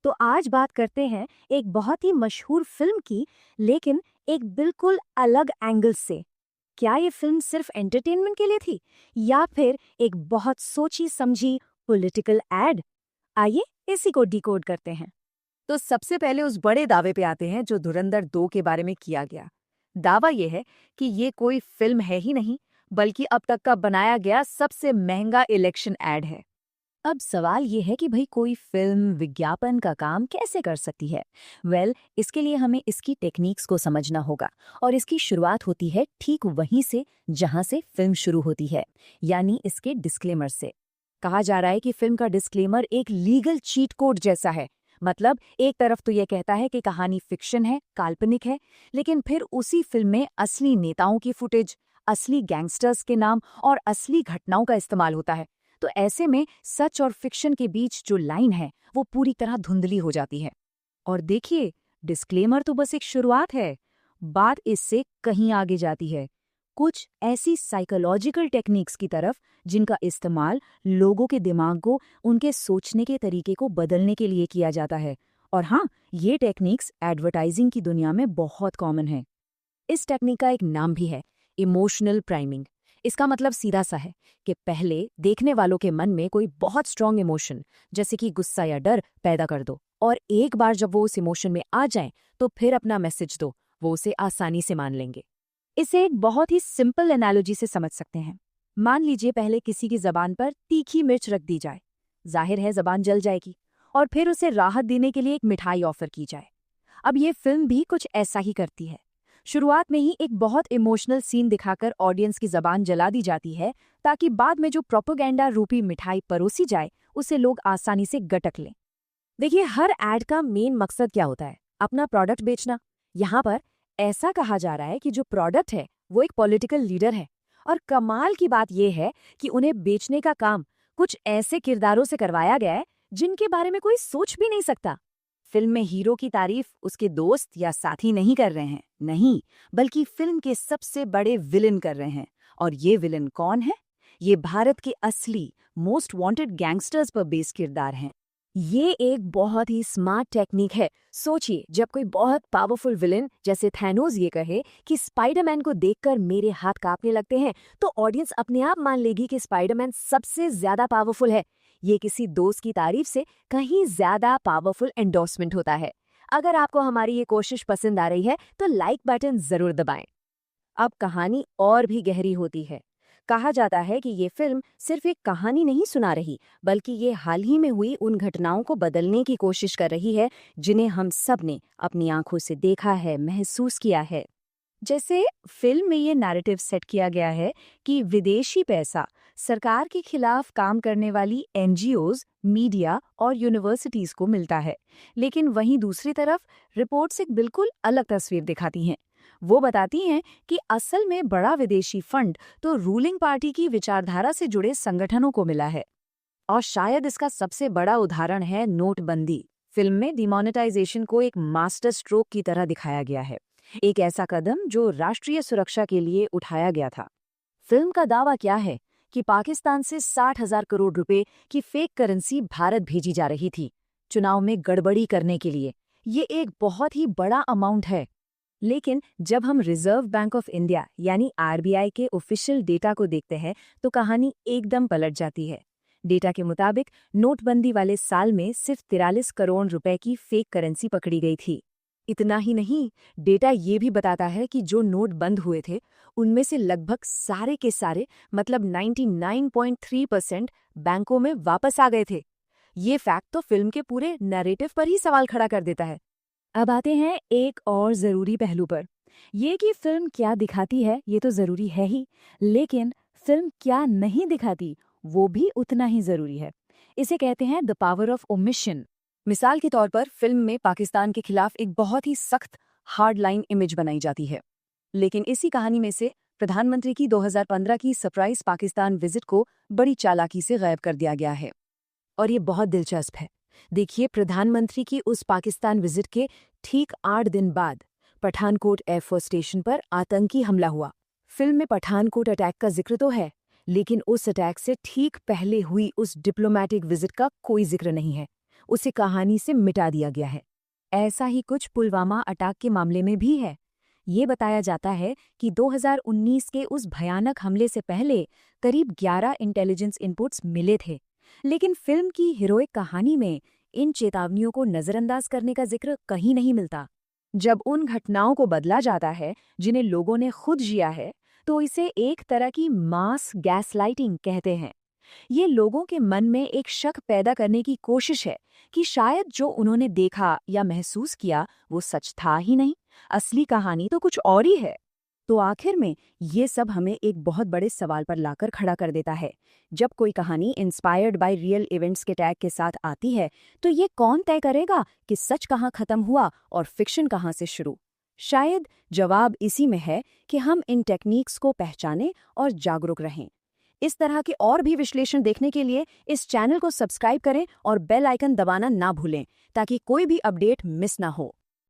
तो आज बात करते हैं एक बहुत ही मशहूर फिल्म की, लेकिन एक बिल्कुल अलग एंगल से। क्या ये फिल्म सिर्फ एंटरटेनमेंट के लिए थी या फिर एक बहुत सोची समझी पॉलिटिकल एड? आइए इसी को डिकोड करते हैं। तो सबसे पहले उस बड़े दावे पे आते हैं जो धुरंधर 2 के बारे में किया गया। दावा यह है कि ये कोई फिल्म है ही नहीं, बल्कि अब तक का बनाया गया सबसे महंगा इलेक्शन एड है। अब सवाल ये है कि भाई कोई फिल्म विज्ञापन का काम कैसे कर सकती है? इसके लिए हमें इसकी टेक्निक्स को समझना होगा। और इसकी शुरुआत होती है ठीक वहीं से जहां से फिल्म शुरू होती है, यानी इसके डिस्क्लेमर से। कहा जा रहा है कि फिल्म का डिस्क्लेमर एक लीगल चीट कोड जैसा है। मतलब एक तरफ तो ये कहता है कि कहानी फिक्शन है, काल्पनिक है, लेकिन फिर उसी फिल्म में असली नेताओं की फुटेज, असली गैंगस्टर्स के नाम और असली घटनाओं का इस्तेमाल होता है। तो ऐसे में सच और फिक्शन के बीच जो लाइन है वो पूरी तरह धुंधली हो जाती है। और देखिए, डिस्क्लेमर तो बस एक शुरुआत है। बात इससे कहीं आगे जाती है, कुछ ऐसी साइकोलॉजिकल टेक्निक्स की तरफ जिनका इस्तेमाल लोगों के दिमाग को, उनके सोचने के तरीके को बदलने के लिए किया जाता है। और हाँ, ये टेक्निक्स एडवर्टाइजिंग की दुनिया में बहुत कॉमन है। इस टेक्निक का एक नाम भी है, इमोशनल प्राइमिंग। इसका मतलब सीधा सा है कि पहले देखने वालों के मन में कोई बहुत स्ट्रांग इमोशन, जैसे कि गुस्सा या डर, पैदा कर दो, और एक बार जब वो उस इमोशन में आ जाएं, तो फिर अपना मैसेज दो, वो उसे आसानी से मान लेंगे। इसे एक बहुत ही सिंपल एनालॉजी से समझ सकते हैं। मान लीजिए पहले किसी की जबान पर तीखी मिर्च रख दी जाए, जाहिर है जबान जल जाएगी, और फिर उसे राहत देने के लिए एक मिठाई ऑफर की जाए। अब ये फिल्म भी कुछ ऐसा ही करती है। शुरुआत में ही एक बहुत इमोशनल सीन दिखाकर ऑडियंस की जबान जला दी जाती है, ताकि बाद में जो प्रोपेगेंडा रूपी मिठाई परोसी जाए उसे लोग आसानी से गटक लें। देखिए, हर एड का मेन मकसद क्या होता है? अपना प्रोडक्ट बेचना। यहाँ पर ऐसा कहा जा रहा है कि जो प्रोडक्ट है वो एक पॉलिटिकल लीडर है, और कमाल की बात यह है कि उन्हें बेचने का काम कुछ ऐसे किरदारों से करवाया गया है जिनके बारे में कोई सोच भी नहीं सकता। फिल्म में हीरो की तारीफ उसके दोस्त या साथी नहीं कर रहे हैं, नहीं, बल्कि फिल्म के सबसे बड़े विलन कर रहे हैं। और ये विलन कौन है? ये भारत के असली मोस्ट वांटेड गैंगस्टर्स पर बेस किरदार हैं। ये एक बहुत ही स्मार्ट टेक्निक है। सोचिए, जब कोई बहुत पावरफुल विलेन जैसे थैनोस ये कहे कि स्पाइडरमैन को देखकर मेरे हाथ कांपने लगते हैं, तो ऑडियंस अपने आप मान लेगी कि स्पाइडरमैन सबसे ज्यादा पावरफुल है। ये किसी दोस्त की तारीफ से कहीं ज्यादा पावरफुल एंडोर्समेंट होता है। अगर आपको हमारी ये कोशिश पसंद आ रही है तो लाइक बटन जरूर दबाएं। अब कहानी और भी गहरी होती है। कहा जाता है कि ये फिल्म सिर्फ एक कहानी नहीं सुना रही, बल्कि ये हाल ही में हुई उन घटनाओं को बदलने की कोशिश कर रही है जिन्हें हम सब ने अपनी आंखों से देखा है, महसूस किया है। जैसे फिल्म में ये नैरेटिव सेट किया गया है कि विदेशी पैसा सरकार के खिलाफ काम करने वाली एनजीओज, मीडिया और यूनिवर्सिटीज को मिलता है, लेकिन वहीं दूसरी तरफ रिपोर्ट्स एक बिल्कुल अलग तस्वीर दिखाती हैं। वो बताती हैं कि असल में बड़ा विदेशी फंड तो रूलिंग पार्टी की विचारधारा से जुड़े संगठनों को मिला है। और शायद इसका सबसे बड़ा उदाहरण है नोटबंदी। फिल्म में डिमोनेटाइजेशन को एक मास्टर स्ट्रोक की तरह दिखाया गया है, एक ऐसा कदम जो राष्ट्रीय सुरक्षा के लिए उठाया गया था। फिल्म का दावा क्या है कि पाकिस्तान से 60,000 करोड़ रुपए की फेक करेंसी भारत भेजी जा रही थी, चुनाव में गड़बड़ी करने के लिए। ये एक बहुत ही बड़ा अमाउंट है। लेकिन जब हम रिजर्व बैंक ऑफ इंडिया यानी आरबीआई के ऑफिशियल डेटा को देखते हैं तो कहानी एकदम पलट जाती है। डेटा के मुताबिक नोटबंदी वाले साल में सिर्फ 43 करोड़ रुपए की फेक करेंसी पकड़ी गई थी। इतना ही नहीं, डेटा ये भी बताता है कि जो नोट बंद हुए थे उनमें से लगभग सारे के सारे, मतलब 99.3% बैंकों में वापस आ गए थे। ये फैक्ट तो फिल्म के पूरे नैरेटिव पर ही सवाल खड़ा कर देता है। अब आते हैं एक और जरूरी पहलू पर। ये कि फिल्म क्या दिखाती है ये तो जरूरी है ही, लेकिन फिल्म क्या नहीं दिखाती वो भी उतना ही जरूरी है। इसे कहते हैं द पावर ऑफ ओमिशन। मिसाल के तौर पर फिल्म में पाकिस्तान के खिलाफ एक बहुत ही सख्त हार्ड लाइन इमेज बनाई जाती है, लेकिन इसी कहानी में से प्रधानमंत्री की 2015 की सरप्राइज पाकिस्तान विजिट को बड़ी चालाकी से गायब कर दिया गया है। और ये बहुत दिलचस्प है। देखिए, प्रधानमंत्री की उस पाकिस्तान विजिट के ठीक 8 दिन बाद पठानकोट एयरफोर्स स्टेशन पर आतंकी हमला हुआ। फिल्म में पठानकोट अटैक का जिक्र तो है, लेकिन उस अटैक से ठीक पहले हुई उस डिप्लोमैटिक विजिट का कोई जिक्र नहीं है। उसे कहानी से मिटा दिया गया है। ऐसा ही कुछ पुलवामा अटैक के मामले में भी है। ये बताया जाता है कि 2019 के उस भयानक हमले से पहले करीब 11 इंटेलिजेंस इनपुट्स मिले थे, लेकिन फिल्म की हीरोइक कहानी में इन चेतावनियों को नजरअंदाज करने का जिक्र कहीं नहीं मिलता। जब उन घटनाओं को बदला जाता है जिन्हें लोगों ने खुद जिया है, तो इसे एक तरह की मास गैसलाइटिंग कहते हैं। ये लोगों के मन में एक शक पैदा करने की कोशिश है कि शायद जो उन्होंने देखा या महसूस किया वो सच था ही नहीं, असली कहानी तो कुछ और ही है। तो आखिर में ये सब हमें एक बहुत बड़े सवाल पर लाकर खड़ा कर देता है। जब कोई कहानी इंस्पायर्ड बाय रियल इवेंट्स के टैग के साथ आती है, तो ये कौन तय करेगा कि सच कहाँ खत्म हुआ और फिक्शन कहाँ से शुरू? शायद जवाब इसी में है कि हम इन टेक्निक्स को पहचानें और जागरूक रहें। इस तरह के और भी विश्लेषण देखने के लिए इस चैनल को सब्सक्राइब करें और बेल आइकन दबाना ना भूलें, ताकि कोई भी अपडेट मिस ना हो।